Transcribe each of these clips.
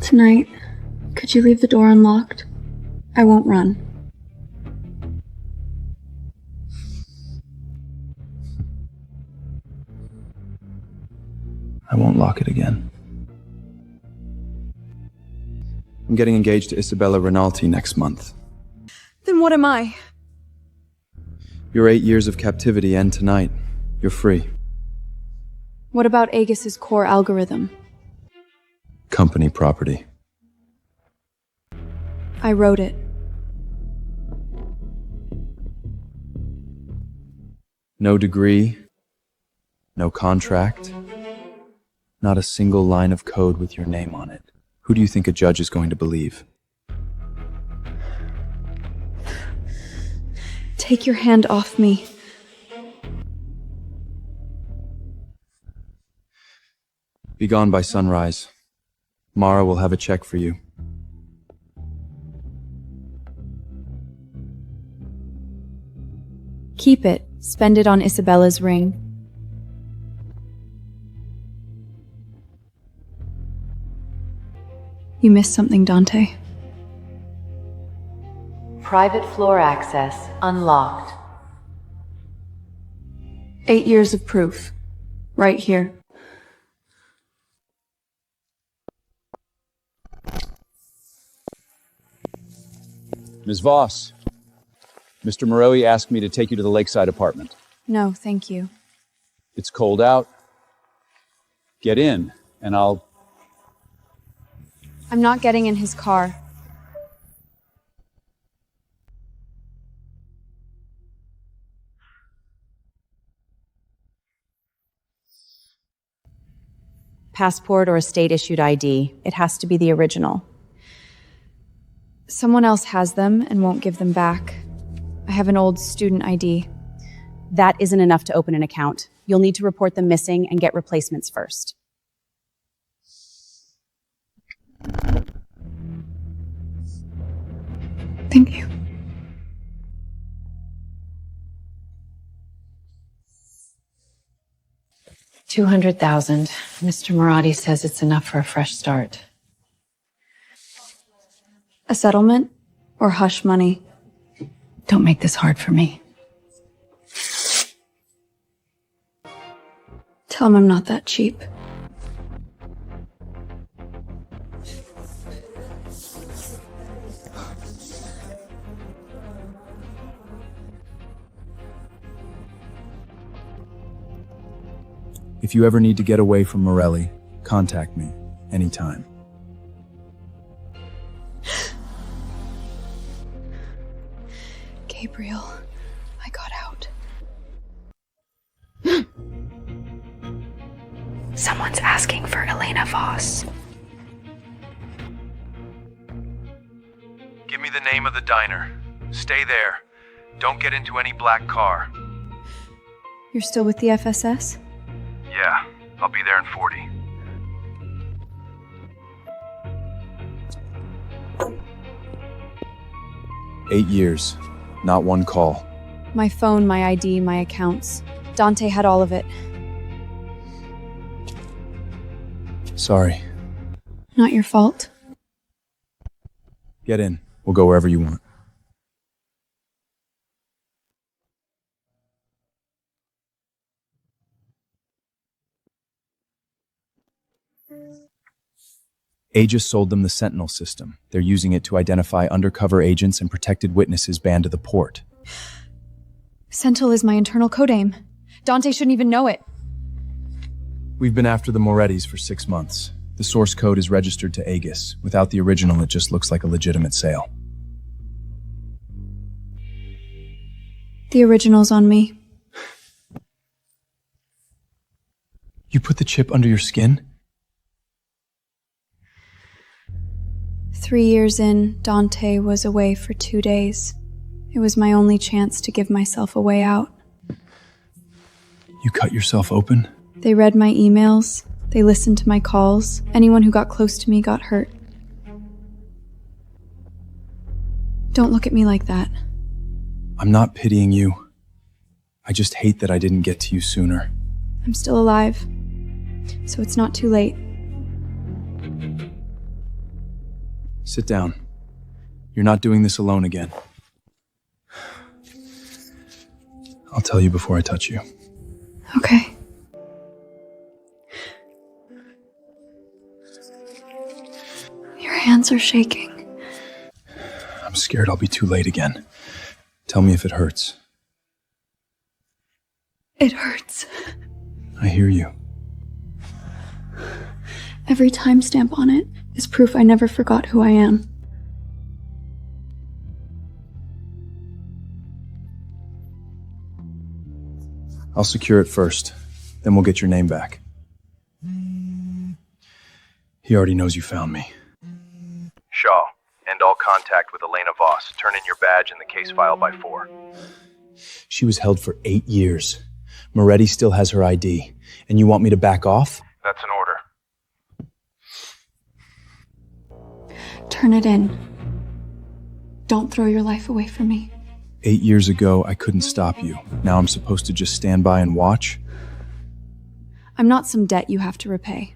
Tonight, could you leave the door unlocked? I won't run. I won't lock it again. I'm getting engaged to Isabella Rinaldi next month. Then what am I? Your 8 years of captivity end tonight. You're free. What about Aegis's core algorithm? Company property. I wrote it. No degree, no contract, not a single line of code with your name on it. Who do you think a judge is going to believe? Take your hand off me. Be gone by sunrise. Mara will have a check for you. Keep it. Spend it on Isabella's ring. You missed something, Dante. Private floor access unlocked. 8 years of proof. Right here. Ms. Voss, Mr. Morelli asked me to take you to the lakeside apartment. No, thank you. It's cold out. Get in, and I'm not getting in his car. Passport or a state-issued ID. It has to be the original. Someone else has them and won't give them back. I have an old student ID. That isn't enough to open an account. You'll need to report them missing and get replacements first. Thank you. $200,000. Mr. Marathi says it's enough for a fresh start. A settlement or hush money? Don't make this hard for me. Tell him I'm not that cheap. If you ever need to get away from Morelli, contact me anytime. Gabriel, I got out. Someone's asking for Elena Voss. Give me the name of the diner. Stay there. Don't get into any black car. You're still with the FSS? Yeah, I'll be there in 40. "8 years, not one call." My phone, my ID, my accounts. Dante had all of it. Sorry. Not your fault. Get in. We'll go wherever you want. Aegis sold them the Sentinel system. They're using it to identify undercover agents and protected witnesses banned to the port. Sentinel is my internal codename. Dante shouldn't even know it. We've been after the Morettis for 6 months. The source code is registered to Aegis. Without the original, it just looks like a legitimate sale. The original's on me. You put the chip under your skin? 3 years in, Dante was away for 2 days. It was my only chance to give myself a way out. You cut yourself open? They read my emails. They listened to my calls. Anyone who got close to me got hurt. Don't look at me like that. I'm not pitying you. I just hate that I didn't get to you sooner. I'm still alive, so it's not too late. Sit down. You're not doing this alone again. I'll tell you before I touch you. Okay. Your hands are shaking. I'm scared I'll be too late again. Tell me if it hurts. It hurts. I hear you. Every timestamp on it is proof I never forgot who I am. I'll secure it first, then we'll get your name back. He already knows you found me. Shaw, end all contact with Elena Voss. Turn in your badge and the case file by 4. She was held for 8 years. Moretti still has her ID, and you want me to back off? That's an order. Turn it in. Don't throw your life away for me. 8 years ago, I couldn't stop you. Now I'm supposed to just stand by and watch? I'm not some debt you have to repay.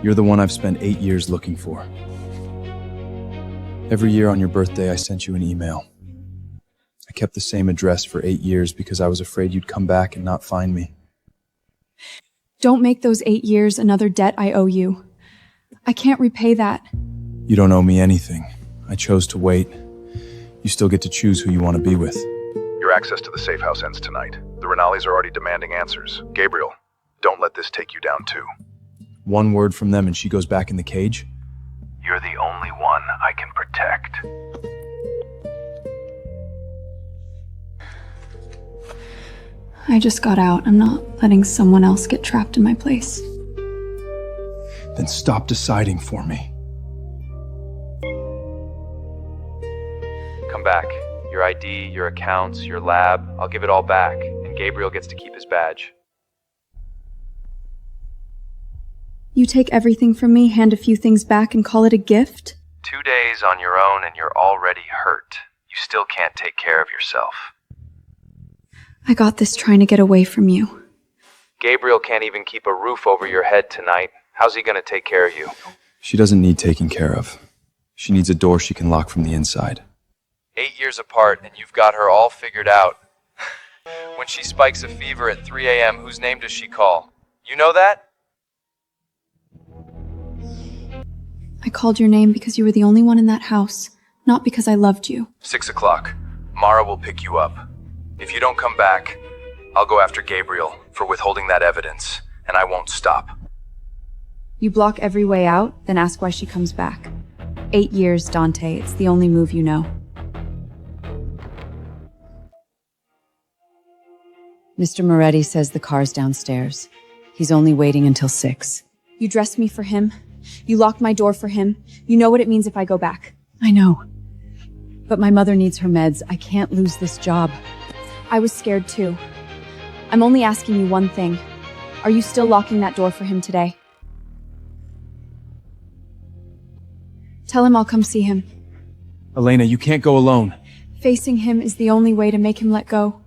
You're the one I've spent 8 years looking for. Every year on your birthday, I sent you an email. I kept the same address for 8 years because I was afraid you'd come back and not find me. Don't make those 8 years another debt I owe you. I can't repay that. You don't owe me anything. I chose to wait. You still get to choose who you want to be with. Your access to the safe house ends tonight. The Rinaldi's are already demanding answers. Gabriel, don't let this take you down too. One word from them and she goes back in the cage? You're the only one I can protect. I just got out. I'm not letting someone else get trapped in my place. Then stop deciding for me. Come back. Your ID, your accounts, your lab, I'll give it all back, and Gabriel gets to keep his badge. You take everything from me, hand a few things back, and call it a gift? 2 days on your own and you're already hurt. You still can't take care of yourself. I got this trying to get away from you. Gabriel can't even keep a roof over your head tonight. How's he gonna take care of you? She doesn't need taking care of. She needs a door she can lock from the inside. 8 years apart and you've got her all figured out. When she spikes a fever at 3 a.m., whose name does she call? You know that? I called your name because you were the only one in that house, not because I loved you. 6 o'clock. Mara will pick you up. If you don't come back, I'll go after Gabriel for withholding that evidence, and I won't stop. You block every way out, then ask why she comes back. 8 years, Dante. It's the only move you know. Mr. Moretti says the car's downstairs. He's only waiting until 6. You dressed me for him. You locked my door for him. You know what it means if I go back. I know. But my mother needs her meds. I can't lose this job. I was scared too. I'm only asking you one thing. Are you still locking that door for him today? Tell him I'll come see him. Elena, you can't go alone. Facing him is the only way to make him let go.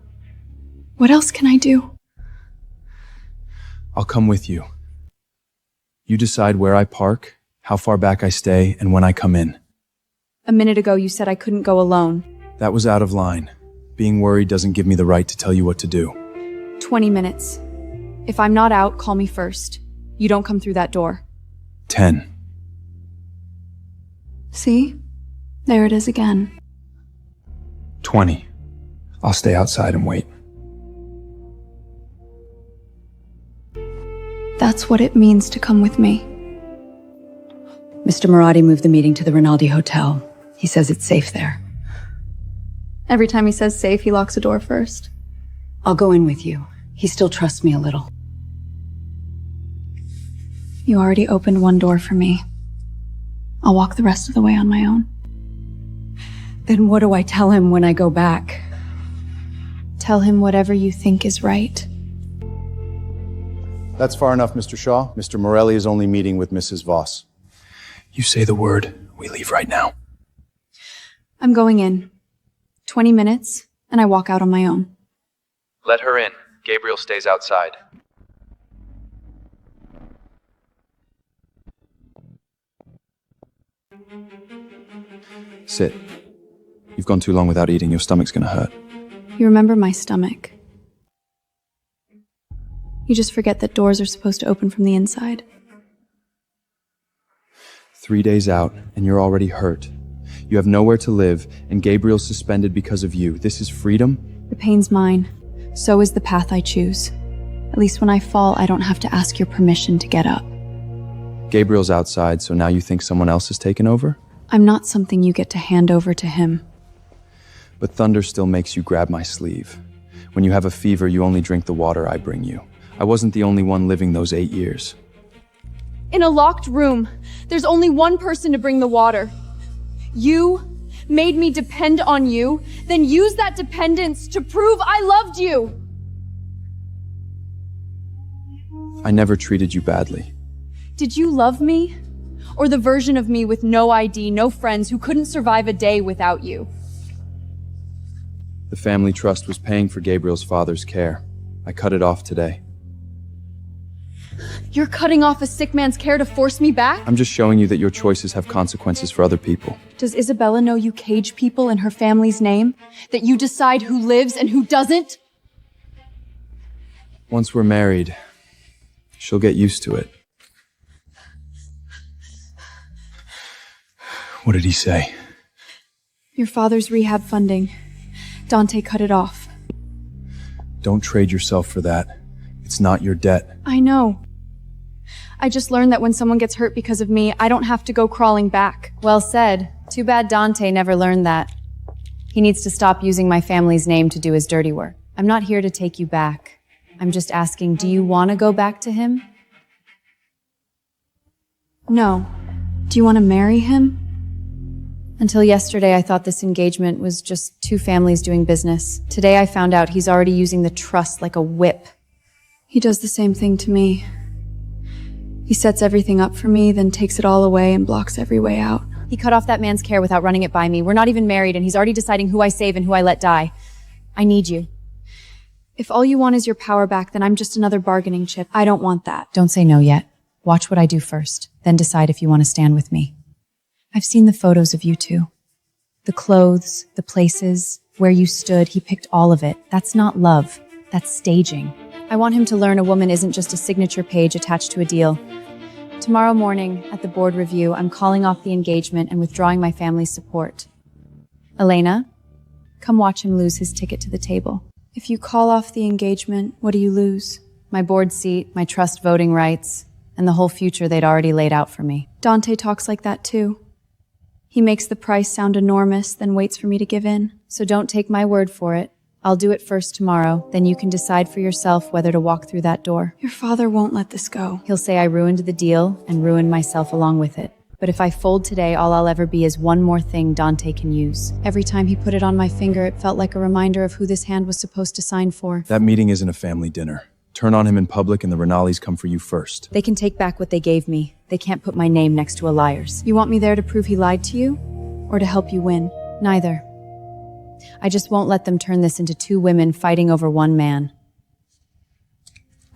What else can I do? I'll come with you. You decide where I park, how far back I stay, and when I come in. A minute ago you said I couldn't go alone. That was out of line. Being worried doesn't give me the right to tell you what to do. 20 minutes. If I'm not out, call me first. You don't come through that door. 10. See? There it is again. 20. I'll stay outside and wait. That's what it means to come with me. Mr. Moretti moved the meeting to the Rinaldi Hotel. He says it's safe there. Every time he says safe, he locks a door first. I'll go in with you. He still trusts me a little. You already opened one door for me. I'll walk the rest of the way on my own. Then what do I tell him when I go back? Tell him whatever you think is right. That's far enough, Mr. Shaw. Mr. Morelli is only meeting with Mrs. Voss. You say the word, we leave right now. I'm going in. 20 minutes, and I walk out on my own. Let her in. Gabriel stays outside. Sit. You've gone too long without eating. Your stomach's gonna hurt. You remember my stomach. You just forget that doors are supposed to open from the inside. 3 days out, and you're already hurt. You have nowhere to live, and Gabriel's suspended because of you. This is freedom? The pain's mine. So is the path I choose. At least when I fall, I don't have to ask your permission to get up. Gabriel's outside, so now you think someone else has taken over? I'm not something you get to hand over to him. But thunder still makes you grab my sleeve. When you have a fever, you only drink the water I bring you. I wasn't the only one living those 8 years. In a locked room, there's only one person to bring the water. You made me depend on you, then use that dependence to prove I loved you. I never treated you badly. Did you love me? Or the version of me with no ID, no friends, who couldn't survive a day without you? The family trust was paying for Gabriel's father's care. I cut it off today. You're cutting off a sick man's care to force me back? I'm just showing you that your choices have consequences for other people. Does Isabella know you cage people in her family's name? That you decide who lives and who doesn't? Once we're married, she'll get used to it. What did he say? Your father's rehab funding. Dante cut it off. Don't trade yourself for that. It's not your debt. I know. I just learned that when someone gets hurt because of me, I don't have to go crawling back. Well said. Too bad Dante never learned that. He needs to stop using my family's name to do his dirty work. I'm not here to take you back. I'm just asking, do you want to go back to him? No. Do you want to marry him? Until yesterday, I thought this engagement was just two families doing business. Today, I found out he's already using the trust like a whip. He does the same thing to me. He sets everything up for me, then takes it all away and blocks every way out. He cut off that man's care without running it by me. We're not even married, and he's already deciding who I save and who I let die. I need you. If all you want is your power back, then I'm just another bargaining chip. I don't want that. Don't say no yet. Watch what I do first, then decide if you want to stand with me. I've seen the photos of you two. The clothes, the places, where you stood, he picked all of it. That's not love. That's staging. I want him to learn a woman isn't just a signature page attached to a deal. Tomorrow morning, at the board review, I'm calling off the engagement and withdrawing my family's support. Elena, come watch him lose his ticket to the table. If you call off the engagement, what do you lose? My board seat, my trust voting rights, and the whole future they'd already laid out for me. Dante talks like that too. He makes the price sound enormous, then waits for me to give in. So don't take my word for it. I'll do it first tomorrow, then you can decide for yourself whether to walk through that door. Your father won't let this go. He'll say I ruined the deal and ruined myself along with it. But if I fold today, all I'll ever be is one more thing Dante can use. Every time he put it on my finger, it felt like a reminder of who this hand was supposed to sign for. That meeting isn't a family dinner. Turn on him in public and the Renalis come for you first. They can take back what they gave me. They can't put my name next to a liar's. You want me there to prove he lied to you? Or to help you win? Neither. I just won't let them turn this into two women fighting over one man.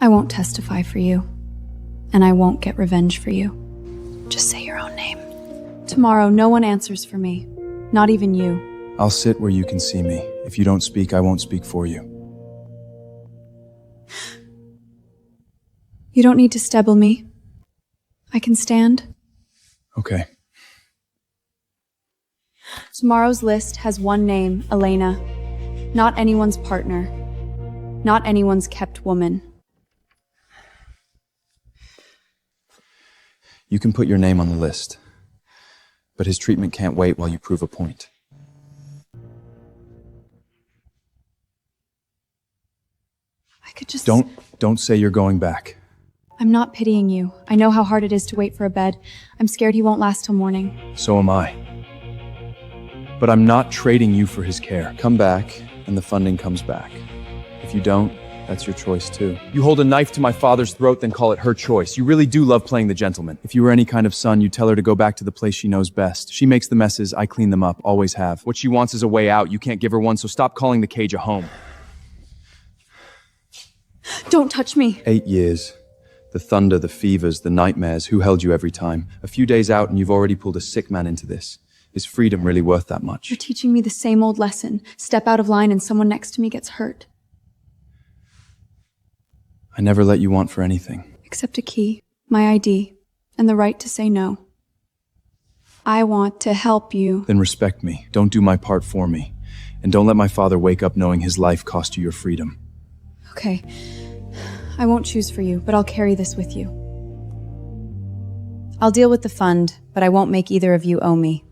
I won't testify for you. And I won't get revenge for you. Just say your own name. Tomorrow, no one answers for me. Not even you. I'll sit where you can see me. If you don't speak, I won't speak for you. You don't need to stebble me. I can stand. Okay. Tomorrow's list has one name, Elena. Not anyone's partner. Not anyone's kept woman. You can put your name on the list. But his treatment can't wait while you prove a point. I could just... Don't say you're going back. I'm not pitying you. I know how hard it is to wait for a bed. I'm scared he won't last till morning. So am I. But I'm not trading you for his care. Come back, and the funding comes back. If you don't, that's your choice too. You hold a knife to my father's throat, then call it her choice. You really do love playing the gentleman. If you were any kind of son, you'd tell her to go back to the place she knows best. She makes the messes, I clean them up, always have. What she wants is a way out. You can't give her one, so stop calling the cage a home. Don't touch me. 8 years. The thunder, the fevers, the nightmares, who held you every time? A few days out and you've already pulled a sick man into this. Is freedom really worth that much? You're teaching me the same old lesson. Step out of line and someone next to me gets hurt. I never let you want for anything. Except a key, my ID, and the right to say no. I want to help you. Then respect me. Don't do my part for me. And don't let my father wake up knowing his life cost you your freedom. Okay. I won't choose for you, but I'll carry this with you. I'll deal with the fund, but I won't make either of you owe me.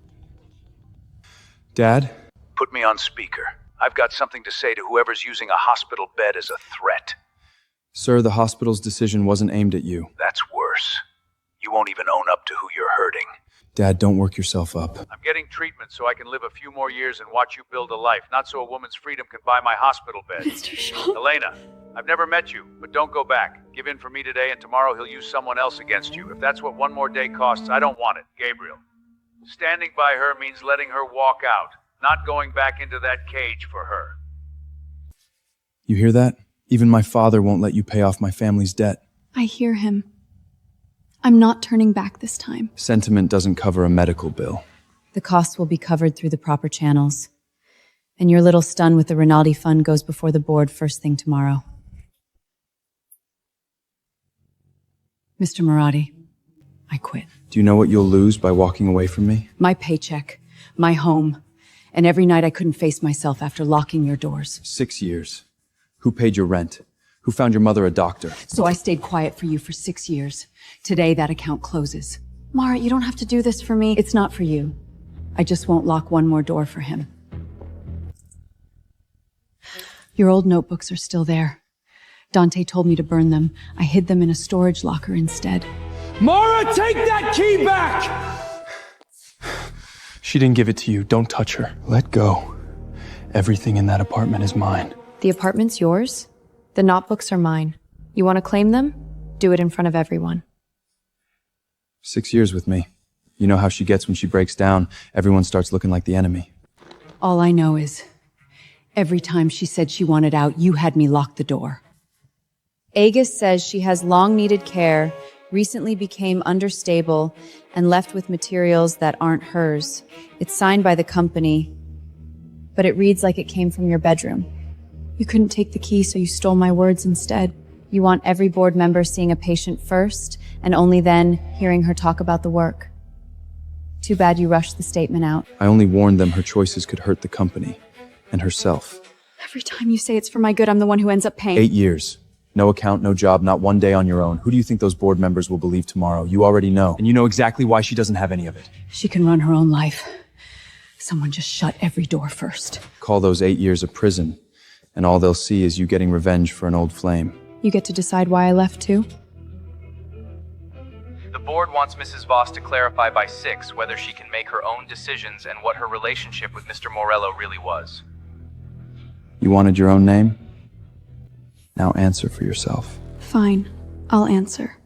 Dad? Put me on speaker. I've got something to say to whoever's using a hospital bed as a threat. Sir, the hospital's decision wasn't aimed at you. That's worse. You won't even own up to who you're hurting. Dad, don't work yourself up. I'm getting treatment so I can live a few more years and watch you build a life, not so a woman's freedom can buy my hospital bed. Mr. Shaw. Elena, I've never met you, but don't go back. Give in for me today and tomorrow he'll use someone else against you. If that's what one more day costs, I don't want it. Gabriel. Standing by her means letting her walk out, not going back into that cage for her. You hear that? Even my father won't let you pay off my family's debt. I hear him. I'm not turning back this time. Sentiment doesn't cover a medical bill. The costs will be covered through the proper channels. And your little stun with the Rinaldi Fund goes before the board first thing tomorrow. Mr. Marathi, I quit. Do you know what you'll lose by walking away from me? My paycheck, my home, and every night I couldn't face myself after locking your doors. 6 years. Who paid your rent? Who found your mother a doctor? So I stayed quiet for you for 6 years. Today that account closes. Mara, you don't have to do this for me. It's not for you. I just won't lock one more door for him. Your old notebooks are still there. Dante told me to burn them. I hid them in a storage locker instead. Mara, take that key back! She didn't give it to you. Don't touch her. Let go. Everything in that apartment is mine. The apartment's yours? The notebooks are mine. You want to claim them? Do it in front of everyone. 6 years with me. You know how she gets when she breaks down. Everyone starts looking like the enemy. All I know is, every time she said she wanted out, you had me lock the door. Agus says she has long-needed care, recently became understable, and left with materials that aren't hers. It's signed by the company, but it reads like it came from your bedroom. You couldn't take the key, so you stole my words instead. You want every board member seeing a patient first, and only then hearing her talk about the work. Too bad you rushed the statement out. I only warned them her choices could hurt the company and herself. Every time you say it's for my good, I'm the one who ends up paying. 8 years. No account, no job, not one day on your own. Who do you think those board members will believe tomorrow? You already know. And you know exactly why she doesn't have any of it. She can run her own life. Someone just shut every door first. Call those 8 years a prison, and all they'll see is you getting revenge for an old flame. You get to decide why I left too? The board wants Mrs. Voss to clarify by 6 whether she can make her own decisions and what her relationship with Mr. Morello really was. You wanted your own name? Now answer for yourself. Fine. I'll answer.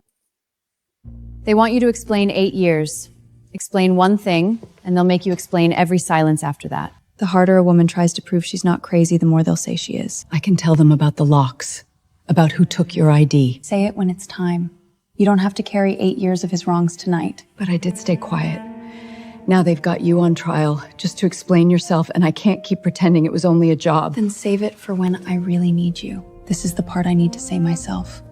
They want you to explain 8 years. Explain one thing, and they'll make you explain every silence after that. The harder a woman tries to prove she's not crazy, the more they'll say she is. I can tell them about the locks, about who took your ID. Say it when it's time. You don't have to carry 8 years of his wrongs tonight. But I did stay quiet. Now they've got you on trial, just to explain yourself, and I can't keep pretending it was only a job. Then save it for when I really need you. This is the part I need to say myself.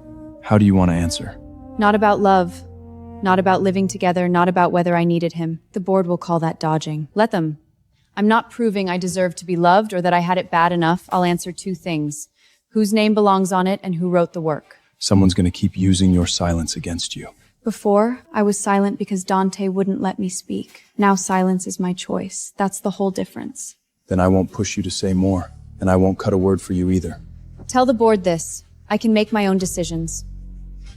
How do you want to answer? Not about love. Not about living together, not about whether I needed him. The board will call that dodging. Let them. I'm not proving I deserve to be loved or that I had it bad enough. I'll answer 2 things. Whose name belongs on it and who wrote the work. Someone's going to keep using your silence against you. Before, I was silent because Dante wouldn't let me speak. Now silence is my choice. That's the whole difference. Then I won't push you to say more, and I won't cut a word for you either. Tell the board this. I can make my own decisions.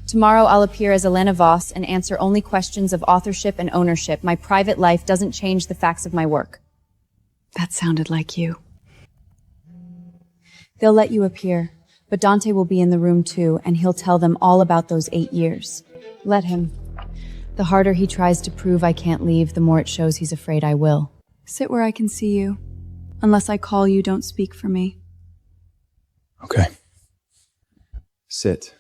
Tomorrow I'll appear as Elena Voss and answer only questions of authorship and ownership. My private life doesn't change the facts of my work. That sounded like you. They'll let you appear, but Dante will be in the room too, and he'll tell them all about those 8 years. Let him. The harder he tries to prove I can't leave, the more it shows he's afraid I will. Sit where I can see you. Unless I call you, don't speak for me. Okay. Sit.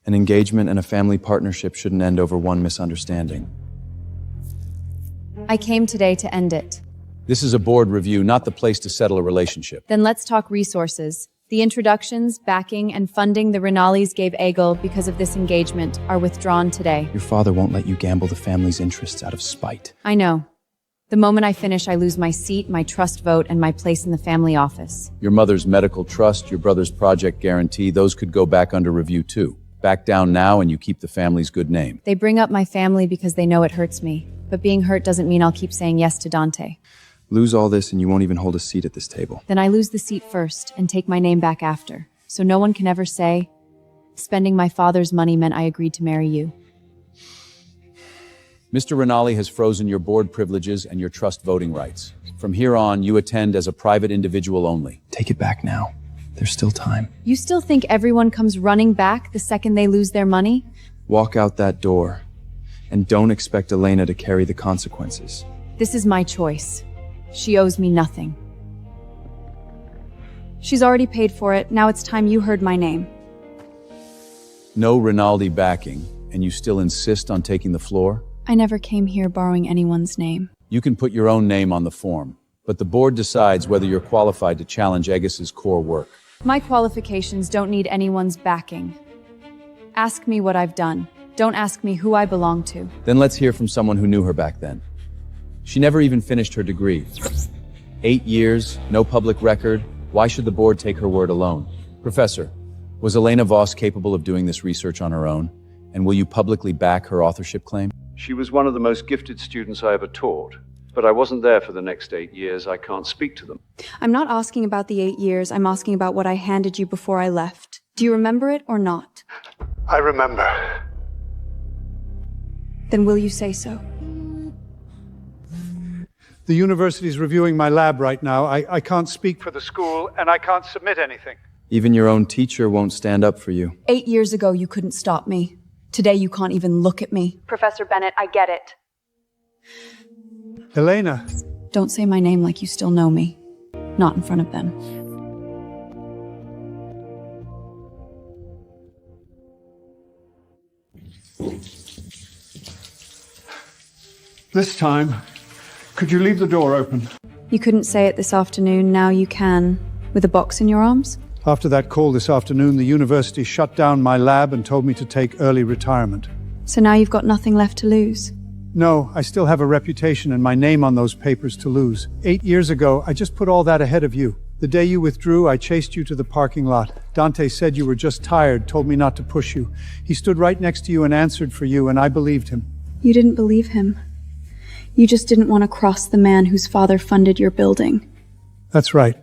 An engagement and a family partnership shouldn't end over one misunderstanding. I came today to end it. This is a board review, not the place to settle a relationship. Then let's talk resources. The introductions, backing, and funding the Rinaldi's gave Egil because of this engagement are withdrawn today. Your father won't let you gamble the family's interests out of spite. I know. The moment I finish, I lose my seat, my trust vote, and my place in the family office. Your mother's medical trust, your brother's project guarantee, those could go back under review too. Back down now and you keep the family's good name. They bring up my family because they know it hurts me. But being hurt doesn't mean I'll keep saying yes to Dante. Lose all this and you won't even hold a seat at this table. Then I lose the seat first and take my name back after. So no one can ever say, spending my father's money meant I agreed to marry you. Mr. Rinaldi has frozen your board privileges and your trust voting rights. From here on, you attend as a private individual only. Take it back now. There's still time. You still think everyone comes running back the second they lose their money? Walk out that door. And don't expect Elena to carry the consequences. This is my choice. She owes me nothing. She's already paid for it. Now it's time you heard my name. No Rinaldi backing, and you still insist on taking the floor? I never came here borrowing anyone's name. You can put your own name on the form, but the board decides whether you're qualified to challenge Egis's core work. My qualifications don't need anyone's backing. Ask me what I've done. Don't ask me who I belong to. Then let's hear from someone who knew her back then. She never even finished her degree. 8 years, no public record. Why should the board take her word alone? Professor, was Elena Voss capable of doing this research on her own? And will you publicly back her authorship claim? She was one of the most gifted students I ever taught, but I wasn't there for the next 8 years. I can't speak to them. I'm not asking about the 8 years. I'm asking about what I handed you before I left. Do you remember it or not? I remember. Then will you say so? The university's reviewing my lab right now. I can't speak for the school, and I can't submit anything. Even your own teacher won't stand up for you. 8 years ago, you couldn't stop me. Today, you can't even look at me. Professor Bennett, I get it. Elena. Don't say my name like you still know me. Not in front of them. This time, could you leave the door open? You couldn't say it this afternoon, now you can. With a box in your arms? After that call this afternoon, the university shut down my lab and told me to take early retirement. So now you've got nothing left to lose. No, I still have a reputation and my name on those papers to lose. 8 years ago, I just put all that ahead of you. The day you withdrew, I chased you to the parking lot. Dante said you were just tired, told me not to push you. He stood right next to you and answered for you, and I believed him. You didn't believe him. You just didn't want to cross the man whose father funded your building. That's right.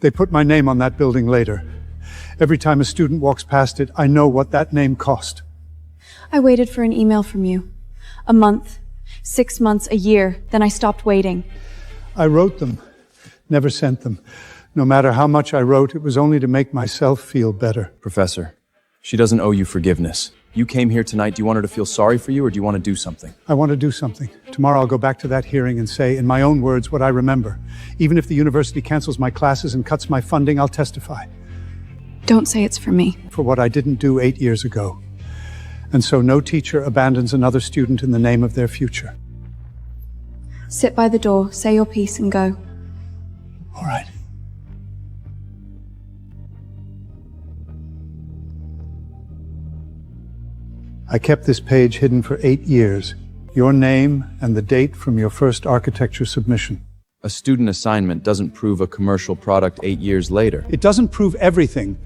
They put my name on that building later. Every time a student walks past it, I know what that name cost. I waited for an email from you. A month, 6 months, a year. Then I stopped waiting. I wrote them, never sent them. No matter how much I wrote, it was only to make myself feel better. Professor, she doesn't owe you forgiveness. You came here tonight. Do you want her to feel sorry for you, or do you want to do something? I want to do something. Tomorrow I'll go back to that hearing and say, in my own words, what I remember. Even if the university cancels my classes and cuts my funding, I'll testify. Don't say it's for me. For what I didn't do 8 years ago. And so no teacher abandons another student in the name of their future. Sit by the door, say your piece, and go. All right. I kept this page hidden for 8 years. Your name and the date from your first architecture submission. A student assignment doesn't prove a commercial product 8 years later. It doesn't prove everything.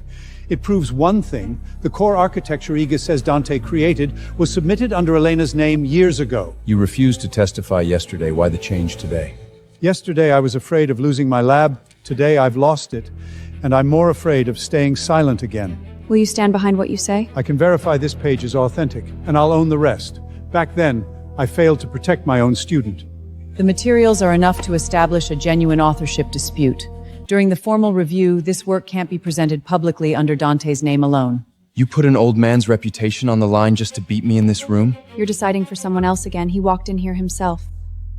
It proves one thing. The core architecture Egis says Dante created was submitted under Elena's name years ago. You refused to testify yesterday. Why the change today? Yesterday I was afraid of losing my lab. Today I've lost it. And I'm more afraid of staying silent again. Will you stand behind what you say? I can verify this page is authentic, and I'll own the rest. Back then, I failed to protect my own student. The materials are enough to establish a genuine authorship dispute. During the formal review, this work can't be presented publicly under Dante's name alone. You put an old man's reputation on the line just to beat me in this room? You're deciding for someone else again. He walked in here himself.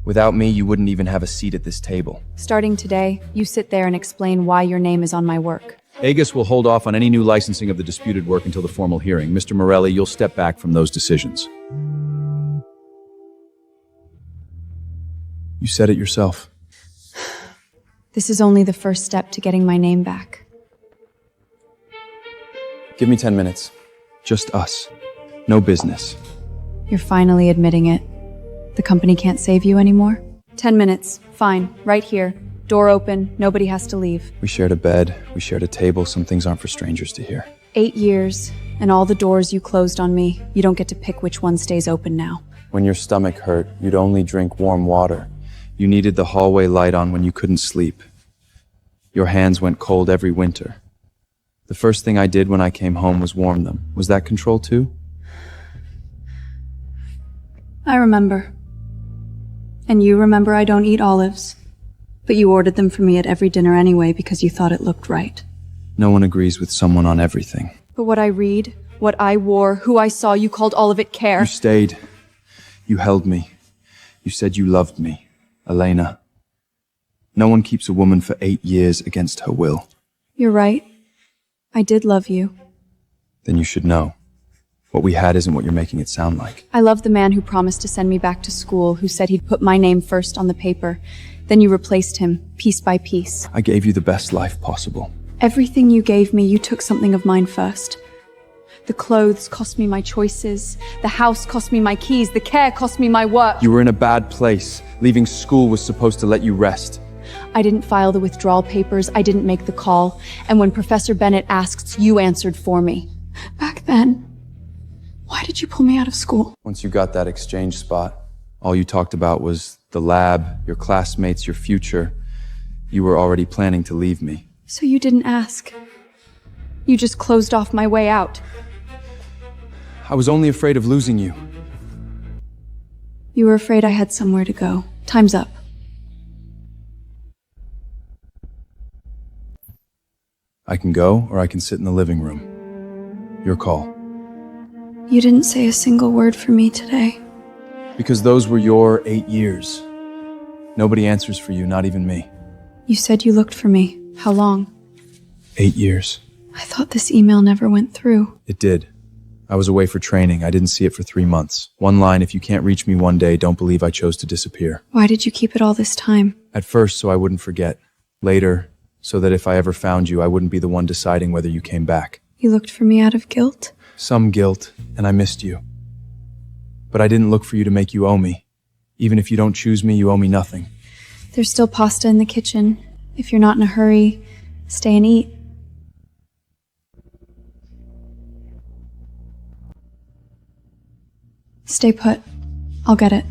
Without me, you wouldn't even have a seat at this table. Starting today, you sit there and explain why your name is on my work. Agus will hold off on any new licensing of the disputed work until the formal hearing. Mr. Morelli, you'll step back from those decisions. You said it yourself. This is only the first step to getting my name back. Give me 10 minutes. Just us. No business. You're finally admitting it. The company can't save you anymore? 10 minutes. Fine. Right here. Door open. Nobody has to leave. We shared a bed. We shared a table. Some things aren't for strangers to hear. 8 years, and all the doors you closed on me. You don't get to pick which one stays open now. When your stomach hurt, you'd only drink warm water. You needed the hallway light on when you couldn't sleep. Your hands went cold every winter. The first thing I did when I came home was warm them. Was that control too? I remember. And you remember I don't eat olives. But you ordered them for me at every dinner anyway because you thought it looked right. No one agrees with someone on everything. But what I read, what I wore, who I saw, you called all of it care. You stayed. You held me. You said you loved me. Elena. No one keeps a woman for 8 years against her will. You're right. I did love you. Then you should know. What we had isn't what you're making it sound like. I loved the man who promised to send me back to school, who said he'd put my name first on the paper. Then you replaced him, piece by piece. I gave you the best life possible. Everything you gave me, you took something of mine first. The clothes cost me my choices. The house cost me my keys. The care cost me my work. You were in a bad place. Leaving school was supposed to let you rest. I didn't file the withdrawal papers. I didn't make the call. And when Professor Bennett asked, you answered for me. Back then, why did you pull me out of school? Once you got that exchange spot, all you talked about was the lab, your classmates, your future. You were already planning to leave me. So you didn't ask. You just closed off my way out. I was only afraid of losing you. You were afraid I had somewhere to go. Time's up. I can go, or I can sit in the living room. Your call. You didn't say a single word for me today. Because those were your 8 years. Nobody answers for you, not even me. You said you looked for me. How long? 8 years. I thought this email never went through. It did. I was away for training. I didn't see it for 3 months. One line, if you can't reach me one day, don't believe I chose to disappear. Why did you keep it all this time? At first, so I wouldn't forget. Later, so that if I ever found you, I wouldn't be the one deciding whether you came back. You looked for me out of guilt? Some guilt, and I missed you. But I didn't look for you to make you owe me. Even if you don't choose me, you owe me nothing. There's still pasta in the kitchen. If you're not in a hurry, stay and eat. Stay put. I'll get it.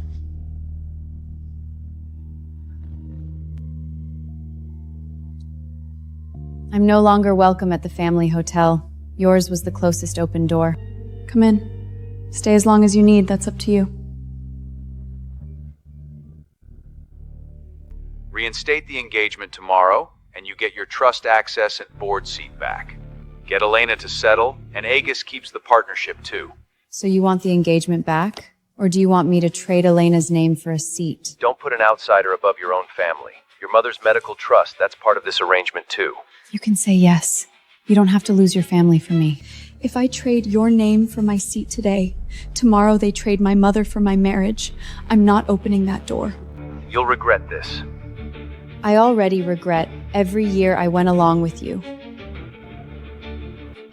I'm no longer welcome at the family hotel. Yours was the closest open door. Come in. Stay as long as you need. That's up to you. Reinstate the engagement tomorrow, and you get your trust access and board seat back. Get Elena to settle, and Agus keeps the partnership too. So you want the engagement back? Or do you want me to trade Elena's name for a seat? Don't put an outsider above your own family. Your mother's medical trust, that's part of this arrangement too. You can say yes. You don't have to lose your family for me. If I trade your name for my seat today, tomorrow they trade my mother for my marriage. I'm not opening that door. You'll regret this. I already regret every year I went along with you.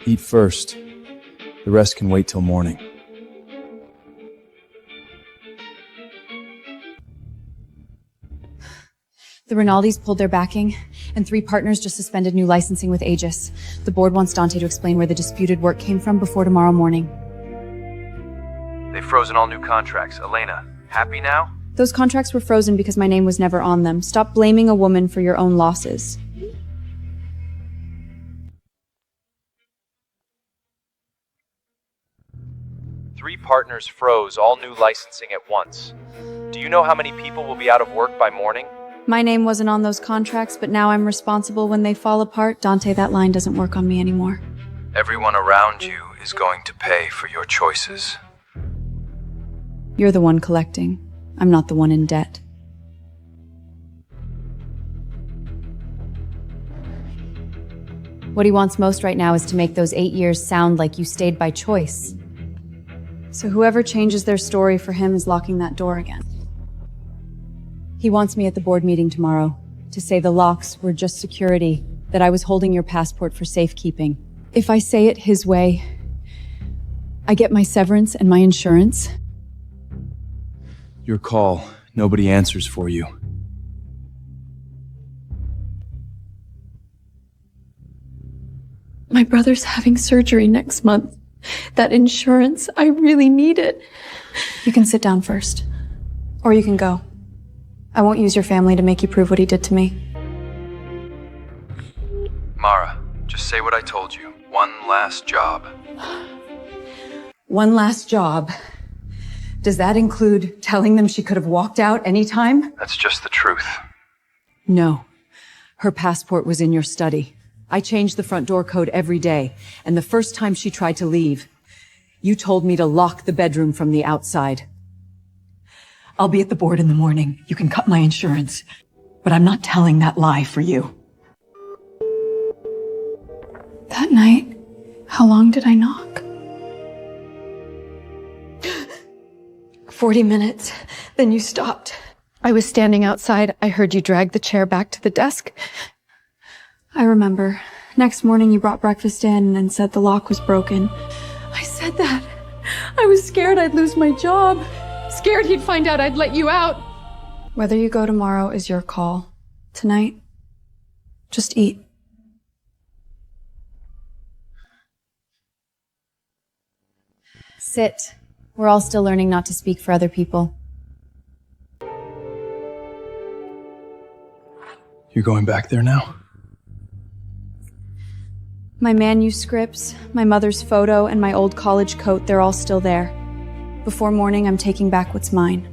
Eat first. The rest can wait till morning. The Rinaldis pulled their backing, and 3 partners just suspended new licensing with Aegis. The board wants Dante to explain where the disputed work came from before tomorrow morning. They've frozen all new contracts. Elena, happy now? Those contracts were frozen because my name was never on them. Stop blaming a woman for your own losses. Three partners froze all new licensing at once. Do you know how many people will be out of work by morning? My name wasn't on those contracts, but now I'm responsible when they fall apart. Dante, that line doesn't work on me anymore. Everyone around you is going to pay for your choices. You're the one collecting. I'm not the one in debt. What he wants most right now is to make those 8 years sound like you stayed by choice. So whoever changes their story for him is locking that door again. He wants me at the board meeting tomorrow to say the locks were just security, that I was holding your passport for safekeeping. If I say it his way, I get my severance and my insurance. Your call. Nobody answers for you. My brother's having surgery next month. That insurance, I really need it. You can sit down first. Or you can go. I won't use your family to make you prove what he did to me. Mara, just say what I told you. One last job. One last job. Does that include telling them she could have walked out anytime? That's just the truth. No. Her passport was in your study. I changed the front door code every day, and the first time she tried to leave, you told me to lock the bedroom from the outside. I'll be at the board in the morning. You can cut my insurance. But I'm not telling that lie for you. That night, how long did I knock? 40 minutes. Then you stopped. I was standing outside. I heard you drag the chair back to the desk. I remember. Next morning you brought breakfast in and said the lock was broken. I said that. I was scared I'd lose my job. Scared he'd find out I'd let you out. Whether you go tomorrow is your call. Tonight, just eat. Sit. We're all still learning not to speak for other people. You're going back there now? My manuscripts, my mother's photo, and my old college coat, they're all still there. Before morning, I'm taking back what's mine.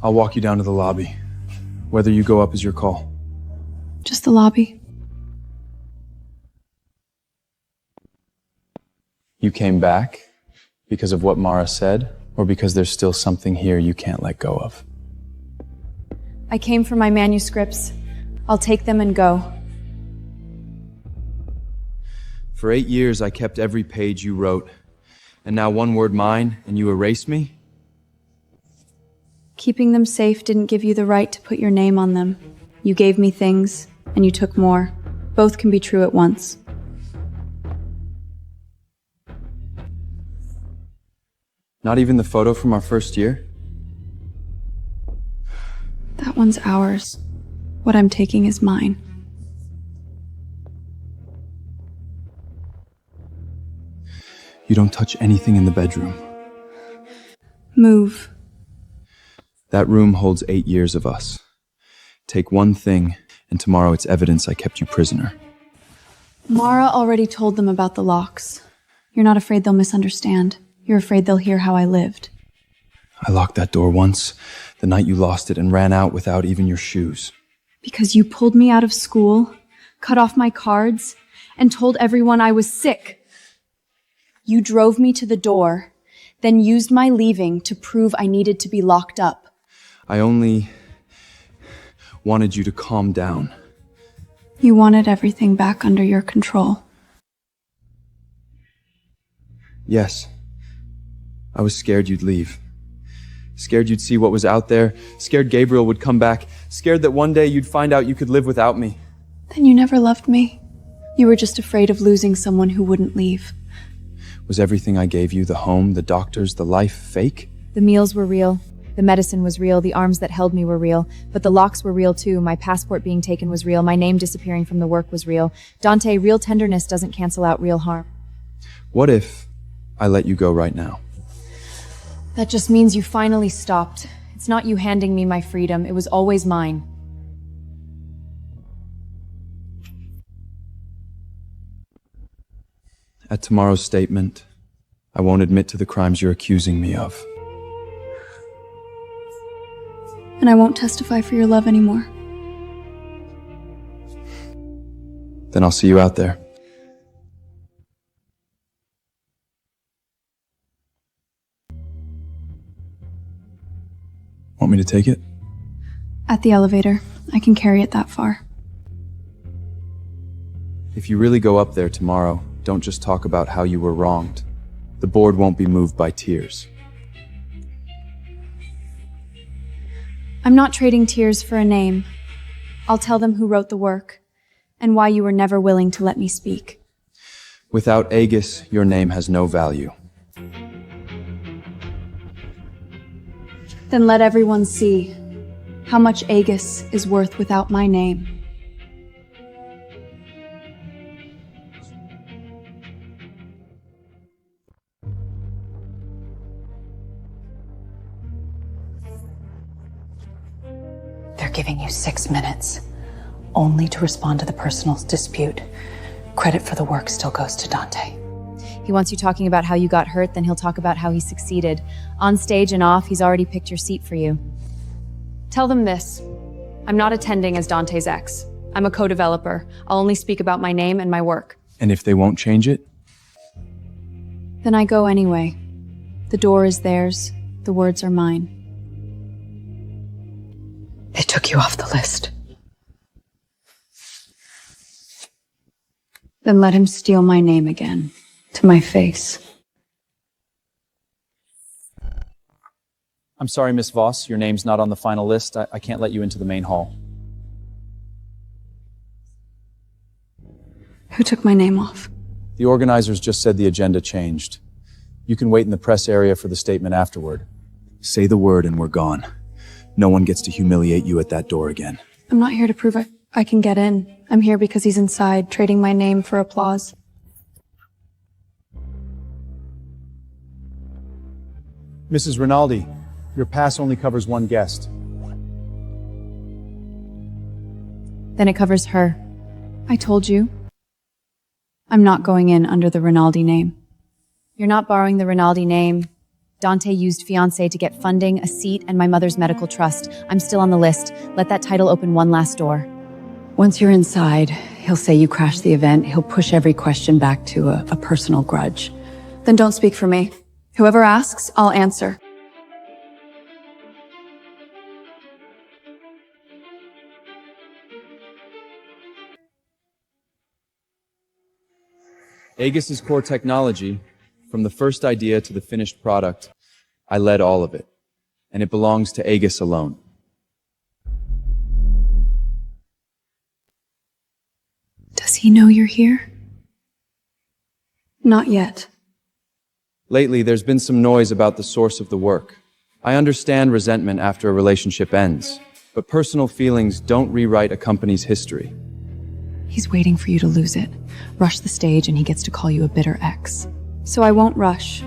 I'll walk you down to the lobby. Whether you go up is your call. Just the lobby. You came back because of what Mara said, or because there's still something here you can't let go of? I came for my manuscripts. I'll take them and go. For 8 years, I kept every page you wrote, and now one word mine, and you erase me? Keeping them safe didn't give you the right to put your name on them. You gave me things, and you took more. Both can be true at once. Not even the photo from our first year? That one's ours. What I'm taking is mine. You don't touch anything in the bedroom. Move. That room holds 8 years of us. Take one thing, and tomorrow it's evidence I kept you prisoner. Mara already told them about the locks. You're not afraid they'll misunderstand. You're afraid they'll hear how I lived. I locked that door once, the night you lost it, and ran out without even your shoes. Because you pulled me out of school, cut off my cards, and told everyone I was sick. You drove me to the door, then used my leaving to prove I needed to be locked up. I only wanted you to calm down. You wanted everything back under your control. Yes. I was scared you'd leave. Scared you'd see what was out there. Scared Gabriel would come back. Scared that one day you'd find out you could live without me. Then you never loved me. You were just afraid of losing someone who wouldn't leave. Was everything I gave you, the home, the doctors, the life, fake? The meals were real. The medicine was real. The arms that held me were real. But the locks were real too. My passport being taken was real. My name disappearing from the work was real. Dante, real tenderness doesn't cancel out real harm. What if I let you go right now? That just means you finally stopped. It's not you handing me my freedom. It was always mine. At tomorrow's statement, I won't admit to the crimes you're accusing me of. And I won't testify for your love anymore. Then I'll see you out there. Want me to take it? At the elevator. I can carry it that far. If you really go up there tomorrow, don't just talk about how you were wronged. The board won't be moved by tears. I'm not trading tears for a name. I'll tell them who wrote the work, and why you were never willing to let me speak. Without Aegis, your name has no value. Then let everyone see how much Aegis is worth without my name. They're giving you 6 minutes, only to respond to the personal dispute. Credit for the work still goes to Dante. He wants you talking about how you got hurt, then he'll talk about how he succeeded. On stage and off, he's already picked your seat for you. Tell them this. I'm not attending as Dante's ex. I'm a co-developer. I'll only speak about my name and my work. And if they won't change it? Then I go anyway. The door is theirs. The words are mine. They took you off the list. Then let him steal my name again. To my face. I'm sorry, Miss Voss, your name's not on the final list. I can't let you into the main hall. Who took my name off? The organizers just said the agenda changed. You can wait in the press area for the statement afterward. Say the word and we're gone. No one gets to humiliate you at that door again. I'm not here to prove I can get in. I'm here because he's inside, trading my name for applause. Mrs. Rinaldi, your pass only covers one guest. Then it covers her. I told you. I'm not going in under the Rinaldi name. You're not borrowing the Rinaldi name. Dante used fiancé to get funding, a seat, and my mother's medical trust. I'm still on the list. Let that title open one last door. Once you're inside, he'll say you crashed the event. He'll push every question back to a personal grudge. Then don't speak for me. Whoever asks, I'll answer. Aegis's core technology, from the first idea to the finished product, I led all of it, and it belongs to Aegis alone. Does he know you're here? Not yet. Lately, there's been some noise about the source of the work. I understand resentment after a relationship ends, but personal feelings don't rewrite a company's history. He's waiting for you to lose it. Rush the stage and he gets to call you a bitter ex. So I won't rush.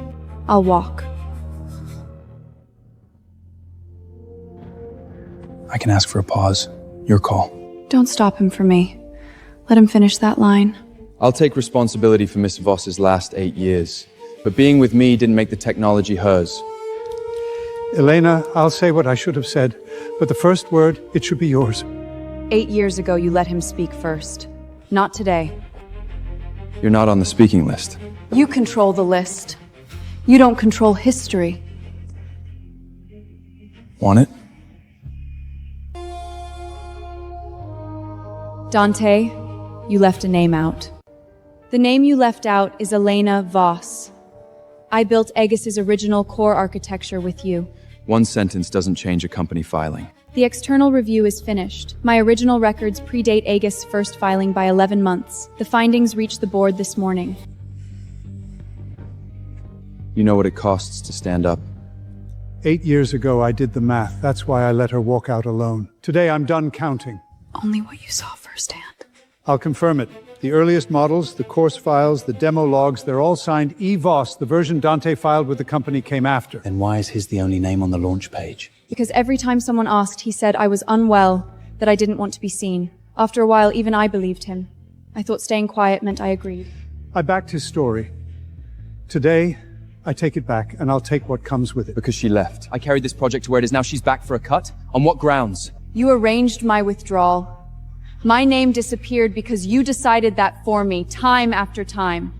I'll walk. I can ask for a pause. Your call. Don't stop him for me. Let him finish that line. I'll take responsibility for Miss Voss's last 8 years, but being with me didn't make the technology hers. Elena, I'll say what I should have said, but the first word, it should be yours. 8 years ago, you let him speak first. Not today. You're not on the speaking list. You control the list. You don't control history. Want it? Dante, you left a name out. The name you left out is Elena Voss. I built Aegis's original core architecture with you. One sentence doesn't change a company filing. The external review is finished. My original records predate Aegis' first filing by 11 months. The findings reached the board this morning. You know what it costs to stand up? 8 years ago, I did the math. That's why I let her walk out alone. Today, I'm done counting. Only what you saw firsthand. I'll confirm it. The earliest models, the course files, the demo logs, they're all signed E. Voss. The version Dante filed with the company came after. Then why is his the only name on the launch page? Because every time someone asked, he said I was unwell, that I didn't want to be seen. After a while, even I believed him. I thought staying quiet meant I agreed. I backed his story. Today, I take it back, and I'll take what comes with it. Because she left. I carried this project to where it is now. She's back for a cut? On what grounds? You arranged my withdrawal. My name disappeared because you decided that for me, time after time.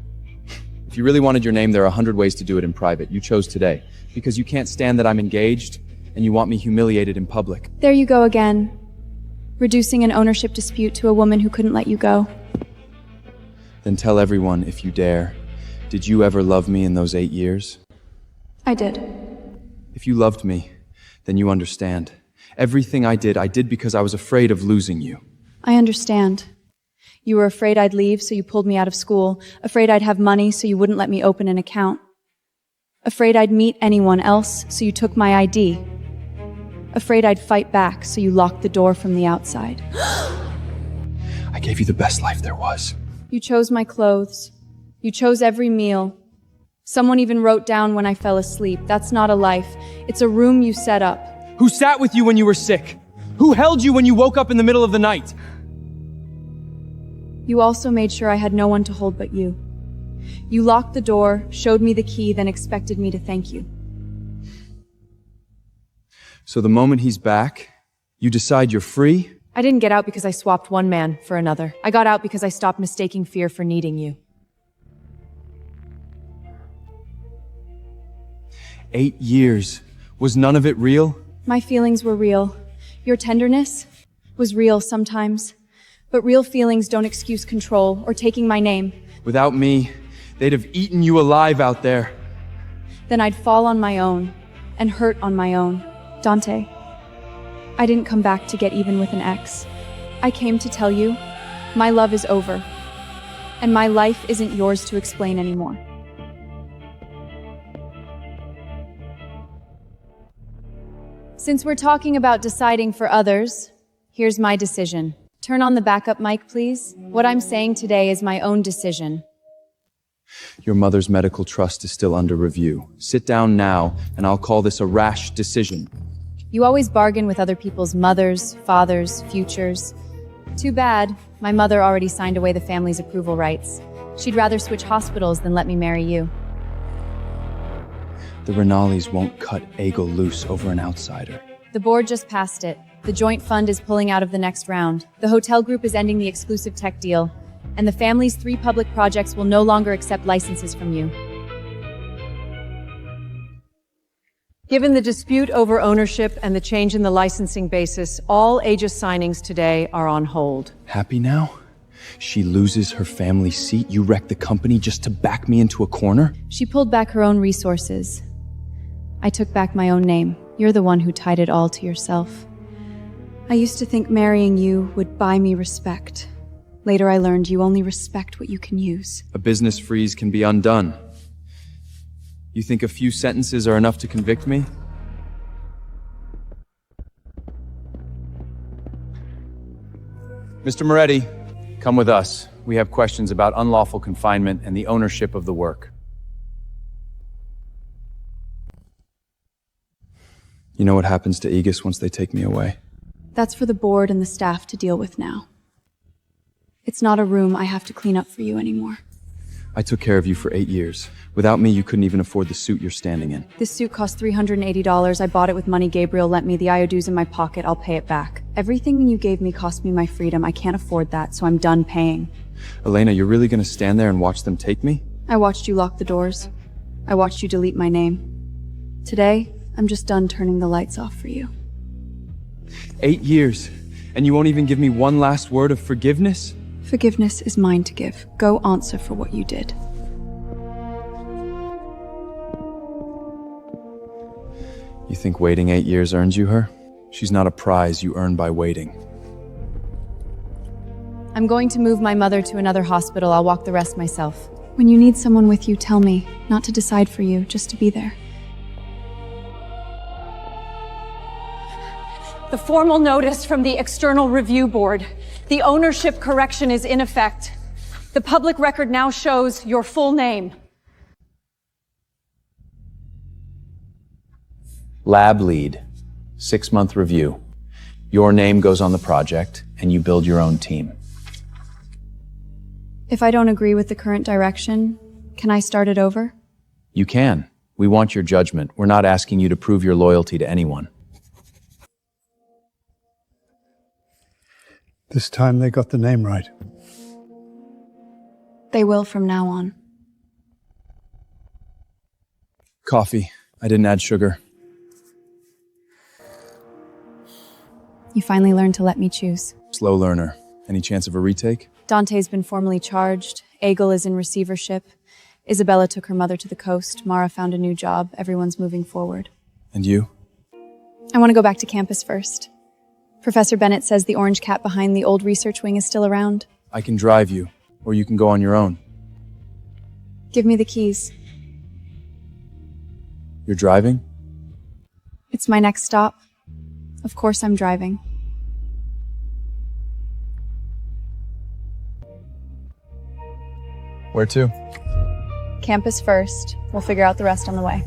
If you really wanted your name, there are 100 ways to do it in private. You chose today. Because you can't stand that I'm engaged, and you want me humiliated in public. There you go again. Reducing an ownership dispute to a woman who couldn't let you go. Then tell everyone, if you dare, did you ever love me in those 8 years? I did. If you loved me, then you understand. Everything I did because I was afraid of losing you. I understand. You were afraid I'd leave, so you pulled me out of school. Afraid I'd have money, so you wouldn't let me open an account. Afraid I'd meet anyone else, so you took my ID. Afraid I'd fight back, so you locked the door from the outside. I gave you the best life there was. You chose my clothes. You chose every meal. Someone even wrote down when I fell asleep. That's not a life. It's a room you set up. Who sat with you when you were sick? Who held you when you woke up in the middle of the night? You also made sure I had no one to hold but you. You locked the door, showed me the key, then expected me to thank you. So the moment he's back, you decide you're free? I didn't get out because I swapped one man for another. I got out because I stopped mistaking fear for needing you. 8 years. Was none of it real? My feelings were real. Your tenderness was real sometimes. But real feelings don't excuse control or taking my name. Without me, they'd have eaten you alive out there. Then I'd fall on my own and hurt on my own. Dante, I didn't come back to get even with an ex. I came to tell you, my love is over, and my life isn't yours to explain anymore. Since we're talking about deciding for others, here's my decision. Turn on the backup mic, please. What I'm saying today is my own decision. Your mother's medical trust is still under review. Sit down now, and I'll call this a rash decision. You always bargain with other people's mothers, fathers, futures. Too bad, my mother already signed away the family's approval rights. She'd rather switch hospitals than let me marry you. The Renalis won't cut Egil loose over an outsider. The board just passed it. The joint fund is pulling out of the next round. The hotel group is ending the exclusive tech deal. And the family's 3 public projects will no longer accept licenses from you. Given the dispute over ownership and the change in the licensing basis, all Aegis signings today are on hold. Happy now? She loses her family seat, you wreck the company just to back me into a corner? She pulled back her own resources. I took back my own name. You're the one who tied it all to yourself. I used to think marrying you would buy me respect. Later I learned you only respect what you can use. A business freeze can be undone. You think a few sentences are enough to convict me? Mr. Moretti, come with us. We have questions about unlawful confinement and the ownership of the work. You know what happens to Aegis once they take me away? That's for the board and the staff to deal with now. It's not a room I have to clean up for you anymore. I took care of you for 8 years. Without me, you couldn't even afford the suit you're standing in. This suit cost $380. I bought it with money Gabriel lent me. The IOU's in my pocket. I'll pay it back. Everything you gave me cost me my freedom. I can't afford that, so I'm done paying. Elena, you're really gonna stand there and watch them take me? I watched you lock the doors. I watched you delete my name. Today, I'm just done turning the lights off for you. 8 years, and you won't even give me one last word of forgiveness? Forgiveness is mine to give. Go answer for what you did. You think waiting 8 years earns you her? She's not a prize you earn by waiting. I'm going to move my mother to another hospital. I'll walk the rest myself. When you need someone with you, tell me. Not to decide for you, just to be there. The formal notice from the External Review Board. The ownership correction is in effect. The public record now shows your full name. Lab lead, 6-month review. Your name goes on the project, and you build your own team. If I don't agree with the current direction, can I start it over? You can. We want your judgment. We're not asking you to prove your loyalty to anyone. This time they got the name right. They will from now on. Coffee. I didn't add sugar. You finally learned to let me choose. Slow learner. Any chance of a retake? Dante's been formally charged. Egil is in receivership. Isabella took her mother to the coast. Mara found a new job. Everyone's moving forward. And you? I want to go back to campus first. Professor Bennett says the orange cat behind the old research wing is still around. I can drive you, or you can go on your own. Give me the keys. You're driving? It's my next stop. Of course I'm driving. Where to? Campus first. We'll figure out the rest on the way.